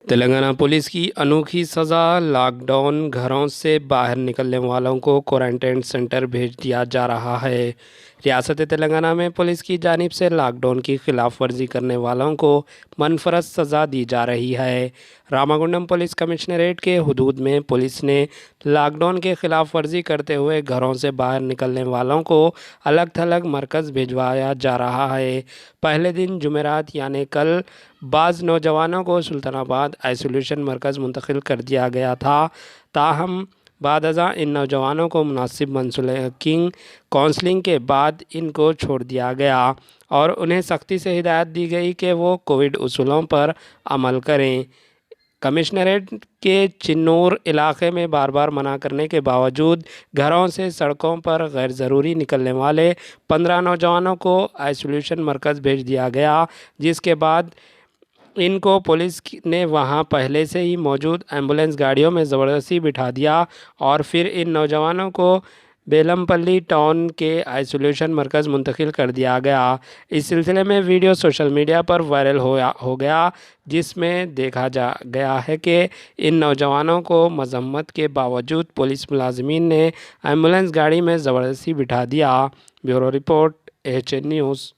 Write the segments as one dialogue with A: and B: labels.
A: Telangana police کی انوکھی سزا، لاک ڈاؤن، گھروں سے باہر نکلنے والوں کو کوارنٹائن سینٹر بھیج دیا جا رہا ہے۔ ریاست تلنگانہ میں پولیس کی جانب سے لاک ڈاؤن کی خلاف ورزی کرنے والوں کو منفرد سزا دی جا رہی ہے۔ راماگنڈم پولیس کمشنریٹ کے حدود میں پولیس نے لاک ڈاؤن کی خلاف ورزی کرتے ہوئے گھروں سے باہر نکلنے والوں کو الگ تھلگ مرکز بھجوایا جا رہا ہے۔ پہلے دن جمعرات یعنی کل بعض نوجوانوں کو سلطان آباد آئسولیشن مرکز منتقل کر دیا گیا تھا، تاہم بعد ازاں ان نوجوانوں کو مناسب کونسلنگ کے بعد ان کو چھوڑ دیا گیا اور انہیں سختی سے ہدایت دی گئی کہ وہ کووڈ اصولوں پر عمل کریں۔ کمشنریٹ کے چنور علاقے میں بار بار منع کرنے کے باوجود گھروں سے سڑکوں پر غیر ضروری نکلنے والے 15 نوجوانوں کو آئسولیشن مرکز بھیج دیا گیا، جس کے بعد ان کو پولیس نے وہاں پہلے سے ہی موجود ایمبولینس گاڑیوں میں زبردستی بٹھا دیا اور پھر ان نوجوانوں کو بیلم پلی ٹاؤن کے آئسولیشن مرکز منتقل کر دیا گیا۔ اس سلسلے میں ویڈیو سوشل میڈیا پر وائرل ہو گیا، جس میں دیکھا گیا ہے کہ ان نوجوانوں کو مذمت کے باوجود پولیس ملازمین نے ایمبولینس گاڑی میں زبردستی بٹھا دیا۔ Bureau report AHN news.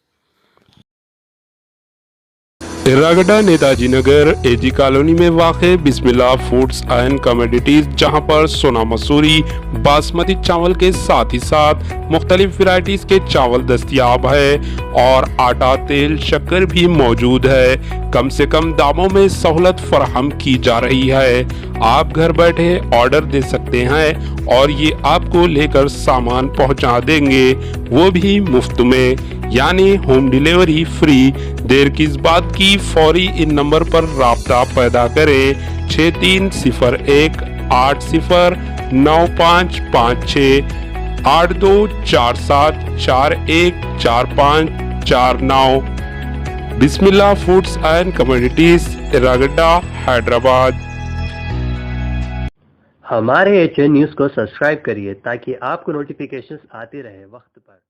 B: Erragadda Netaji Nagar AG colony میں واقع بسم اللہ فوڈز اینڈ کموڈیٹیز، جہاں پر سونا مسوری باسمتی چاول کے ساتھ ہی ساتھ مختلف ورائٹیز کے چاول دستیاب ہے اور آٹا، تیل، شکر بھی موجود ہے۔ کم سے کم داموں میں سہولت فراہم کی جا رہی ہے۔ آپ گھر بیٹھے آرڈر دے سکتے ہیں اور یہ آپ کو لے کر سامان پہنچا دیں گے، وہ بھی مفت میں، یعنی ہوم ڈیلیوری فری۔ دیر کس بات کی، فوری ان نمبر پر رابطہ پیدا کریں 6301 80 9556 8247 41 45 49۔ بسم اللہ فوڈز اینڈ کموڈیٹیز، ایراگڈا، حیدرآباد۔
C: ہمارے AHN نیوز کو سبسکرائب کریے تاکہ آپ کو نوٹیفیکیشنز آتی رہے وقت پر۔